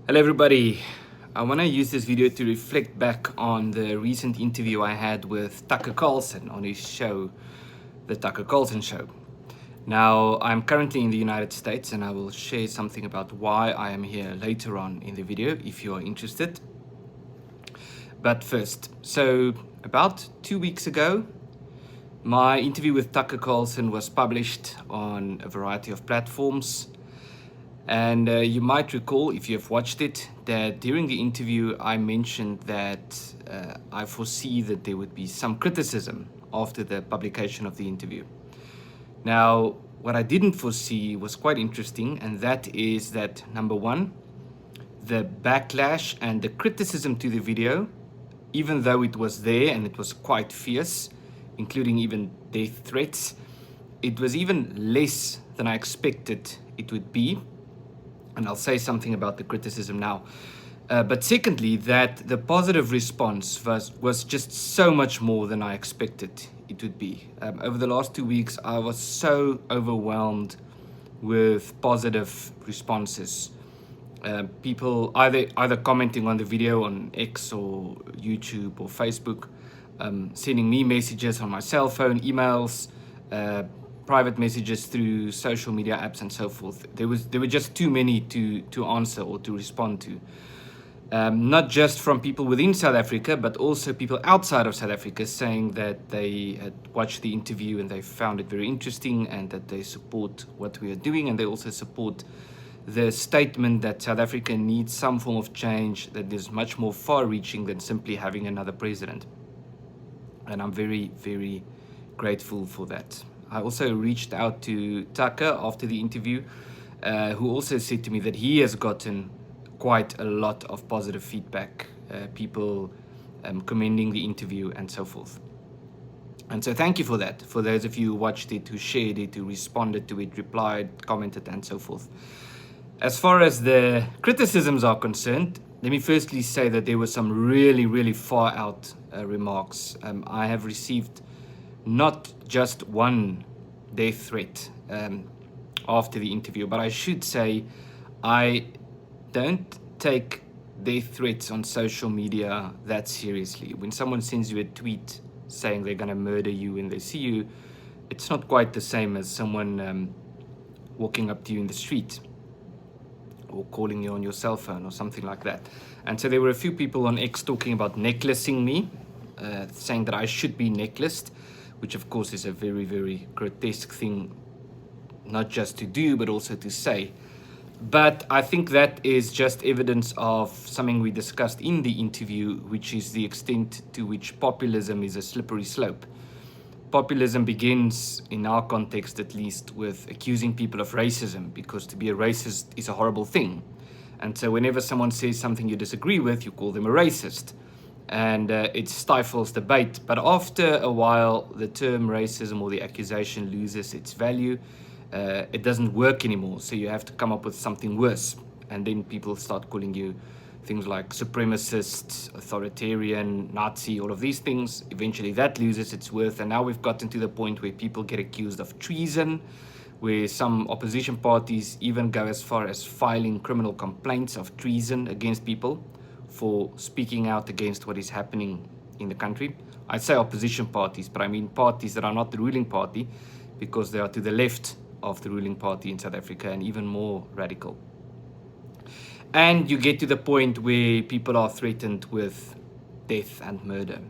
Hello everybody. I want to use this video to reflect back on the recent interview I had with Tucker Carlson on his show, The Tucker Carlson Show. Now, I'm currently in the United States and I will share something about why I am here later on in the video if you are interested. But first, so about 2 weeks ago, my interview with Tucker Carlson was published on a variety of platforms. And you might recall, if you have watched it, that during the interview I mentioned that I foresee that there would be some criticism after the publication of the interview. Now, what I didn't foresee was quite interesting, and that is that, number one, the backlash and the criticism to the video, even though it was there and it was quite fierce, including even death threats, it was even less than I expected it would be. And I'll say something about the criticism now. But secondly, that the positive response was just so much more than I expected it would be. Over the last 2 weeks, I was so overwhelmed with positive responses. People either commenting on the video on X or YouTube or Facebook, sending me messages on my cell phone, emails, private messages through social media apps and so forth. There were just too many to answer or to respond to. Not just from people within South Africa, but also people outside of South Africa saying that they had watched the interview and they found it very interesting and that they support what we are doing, and they also support the statement that South Africa needs some form of change that is much more far-reaching than simply having another president. And I'm very, very grateful for that. I also reached out to Tucker after the interview, who also said to me that he has gotten quite a lot of positive feedback, people commending the interview and so forth. And so thank you for that, for those of you who watched it, who shared it, who responded to it, replied, commented, and so forth. As far as the criticisms are concerned, let me firstly say that there were some really, really far out remarks. I have received not just one death threat after the interview, but I should say I don't take death threats on social media that seriously. When someone sends you a tweet saying they're going to murder you when they see you, it's not quite the same as someone walking up to you in the street or calling you on your cell phone or something like that. And so there were a few people on X talking about necklacing me, saying that I should be necklaced, which of course is a very, very grotesque thing, not just to do, but also to say. But I think that is just evidence of something we discussed in the interview, which is the extent to which populism is a slippery slope. Populism begins, in our context at least, with accusing people of racism, because to be a racist is a horrible thing. And so whenever someone says something you disagree with, you call them a racist. And it stifles debate. But after a while, the term racism or the accusation loses its value. It doesn't work anymore, so you have to come up with something worse. And then people start calling you things like supremacist, authoritarian, Nazi, all of these things. Eventually that loses its worth, and now we've gotten to the point where people get accused of treason, where some opposition parties even go as far as filing criminal complaints of treason against people for speaking out against what is happening in the country. I say opposition parties, but I mean parties that are not the ruling party, because they are to the left of the ruling party in South Africa and even more radical. And you get to the point where people are threatened with death and murder,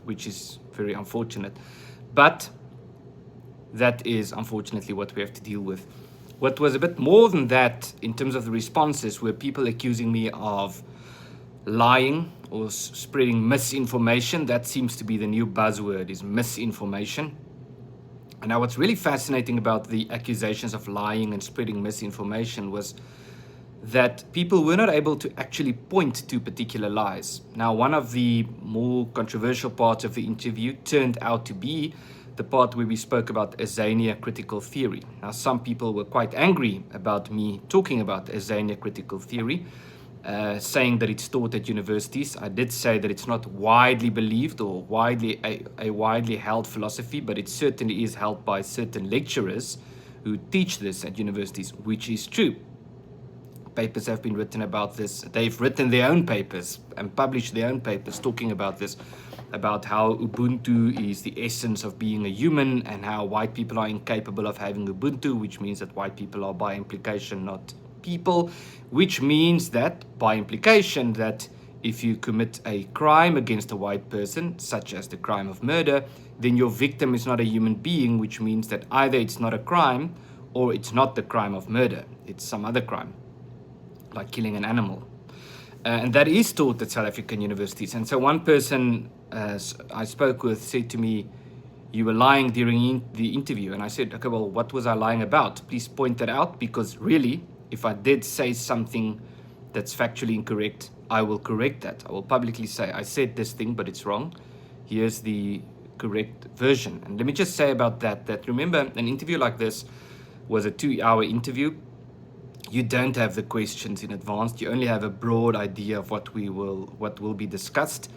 which is very unfortunate. But that is unfortunately what we have to deal with. What was a bit more than that in terms of the responses were people accusing me of lying or spreading misinformation. That seems to be the new buzzword, is misinformation. And now what's really fascinating about the accusations of lying and spreading misinformation was that people were not able to actually point to particular lies. Now, one of the more controversial parts of the interview turned out to be the part where we spoke about Azania critical theory. Now, some people were quite angry about me talking about Azania critical theory, saying that it's taught at universities. I did say that it's not widely believed or a widely held philosophy, but it certainly is held by certain lecturers who teach this at universities, which is true. Papers have been written about this. They've written their own papers and published their own papers talking about this, about how Ubuntu is the essence of being a human and how white people are incapable of having Ubuntu, which means that white people are by implication not people, which means that by implication that if you commit a crime against a white person, such as the crime of murder, then your victim is not a human being, which means that either it's not a crime or it's not the crime of murder. It's some other crime, like killing an animal. And that is taught at South African universities. And so one person I spoke with said to me, "You were lying during the interview." And I said, "Okay, well, what was I lying about? Please point that out, because really, if I did say something that's factually incorrect, I will correct that. I will publicly say, I said this thing, but it's wrong. Here's the correct version." And let me just say about that remember, an interview like this was a 2-hour interview. You don't have the questions in advance. You only have a broad idea of what will be discussed.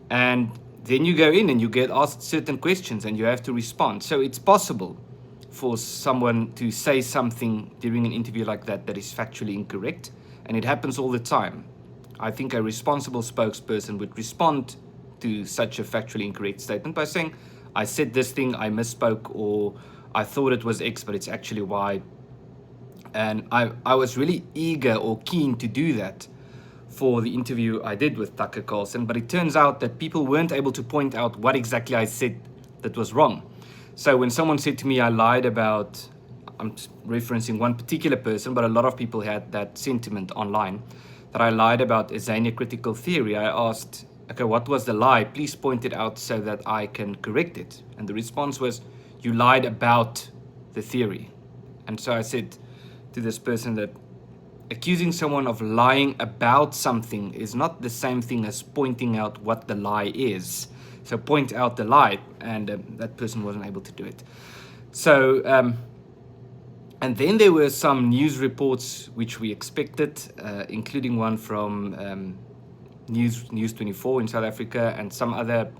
And then you go in and you get asked certain questions and you have to respond. So it's possible for someone to say something during an interview like that is factually incorrect. And it happens all the time. I think a responsible spokesperson would respond to such a factually incorrect statement by saying, "I said this thing, I misspoke," or "I thought it was X, but it's actually Y." And I was really eager or keen to do that for the interview I did with Tucker Carlson, but it turns out that people weren't able to point out what exactly I said that was wrong. So when someone said to me I lied about, I'm referencing one particular person, but a lot of people had that sentiment online, that I lied about Azania critical theory, I asked, "Okay, what was the lie? Please point it out so that I can correct it." And the response was, "You lied about the theory." And so I said to this person that accusing someone of lying about something is not the same thing as pointing out what the lie is. So point out the lie, and that person wasn't able to do it. So, and then there were some news reports which we expected, including one from News 24 in South Africa, and some other,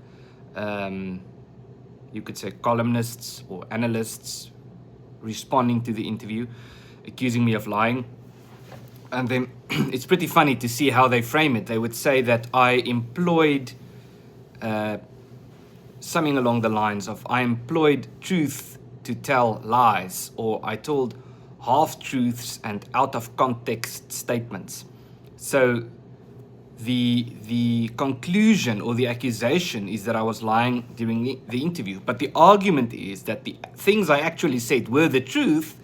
you could say, columnists or analysts responding to the interview, accusing me of lying. And then it's pretty funny to see how they frame it. They would say that I employed something along the lines of, "I employed truth to tell lies," or "I told half-truths and out-of-context statements." So the conclusion or the accusation is that I was lying during the interview. But the argument is that the things I actually said were the truth,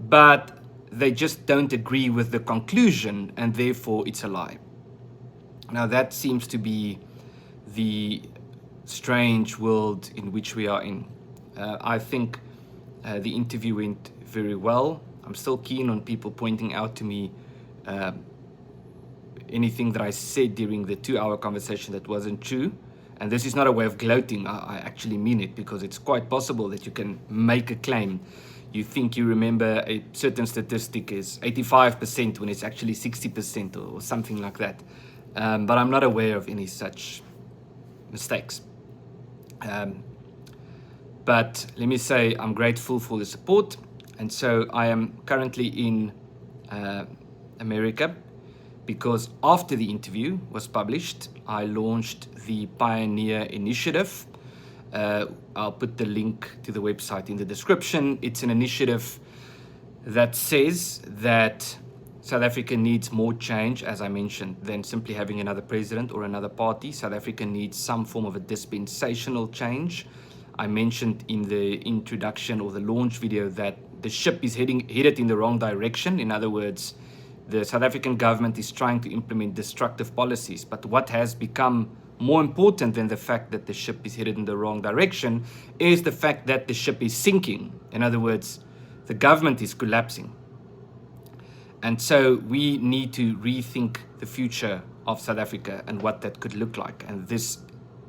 but they just don't agree with the conclusion, and therefore it's a lie. Now that seems to be the strange world in which we are in. I think the interview went very well. I'm still keen on people pointing out to me anything that I said during the 2-hour conversation that wasn't true. And this is not a way of gloating. I actually mean it, because it's quite possible that you can make a claim. You think you remember a certain statistic is 85% when it's actually 60% or something like that. But I'm not aware of any such mistakes. But let me say I'm grateful for the support. And so I am currently in America, because after the interview was published, I launched the Pioneer Initiative. I'll put the link to the website in the description. It's an initiative that says that South Africa needs more change, as I mentioned, than simply having another president or another party. South Africa needs some form of a dispensational change. I mentioned in the introduction or the launch video that the ship is headed in the wrong direction. In other words, the South African government is trying to implement destructive policies. But what has become more important than the fact that the ship is headed in the wrong direction is the fact that the ship is sinking. In other words, the government is collapsing. And so we need to rethink the future of South Africa and what that could look like. And this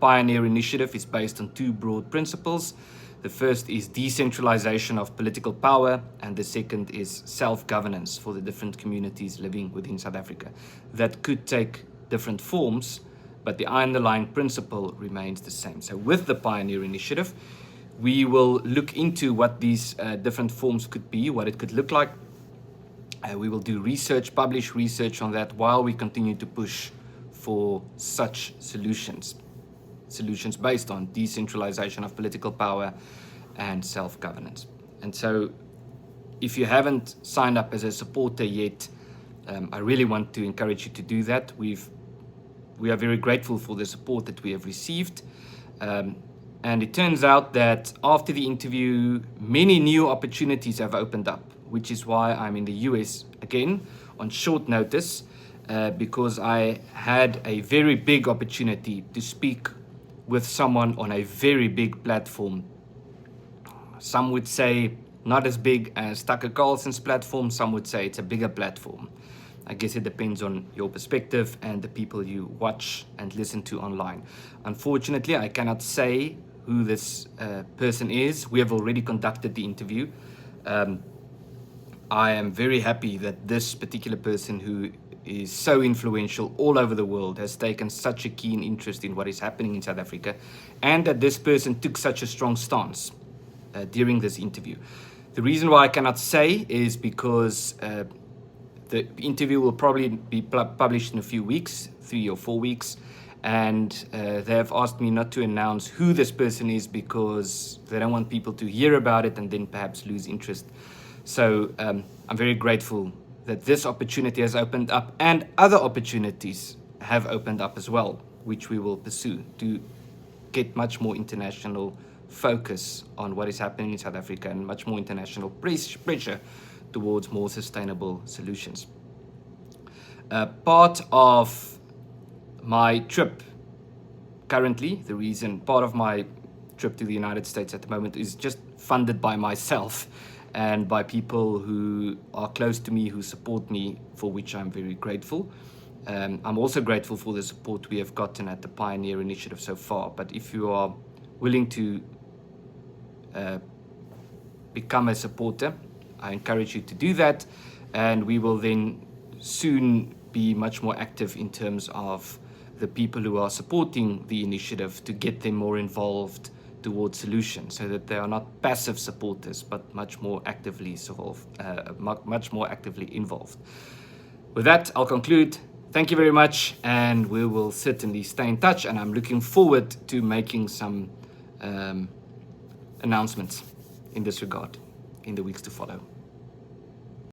Pioneer Initiative is based on 2 broad principles. The first is decentralization of political power, and the second is self-governance for the different communities living within South Africa. That could take different forms, but the underlying principle remains the same. So with the Pioneer Initiative, we will look into what these different forms could be, what it could look like. We will do research, publish research on that while we continue to push for such solutions based on decentralization of political power and self-governance. And so if you haven't signed up as a supporter yet, I really want to encourage you to do that. We are very grateful for the support that we have received. And it turns out that after the interview, many new opportunities have opened up, which is why I'm in the US again on short notice, because I had a very big opportunity to speak with someone on a very big platform. Some would say not as big as Tucker Carlson's platform. Some would say it's a bigger platform. I guess it depends on your perspective and the people you watch and listen to online. Unfortunately, I cannot say who this person is. We have already conducted the interview. I am very happy that this particular person, who is so influential all over the world, has taken such a keen interest in what is happening in South Africa, and that this person took such a strong stance during this interview. The reason why I cannot say is because the interview will probably be published in a few weeks, 3 or 4 weeks, and they have asked me not to announce who this person is because they don't want people to hear about it and then perhaps lose interest. So I'm very grateful that this opportunity has opened up, and other opportunities have opened up as well, which we will pursue to get much more international focus on what is happening in South Africa and much more international pressure towards more sustainable solutions. Part of my trip currently, part of my trip to the United States at the moment is just funded by myself and by people who are close to me, who support me, for which I'm very grateful. I'm also grateful for the support we have gotten at the Pioneer Initiative so far. But if you are willing to become a supporter, I encourage you to do that, and we will then soon be much more active in terms of the people who are supporting the initiative to get them more involved towards solutions, so that they are not passive supporters but much more actively involved. With that, I'll conclude. Thank you very much, and we will certainly stay in touch, and I'm looking forward to making some announcements in this regard in the weeks to follow.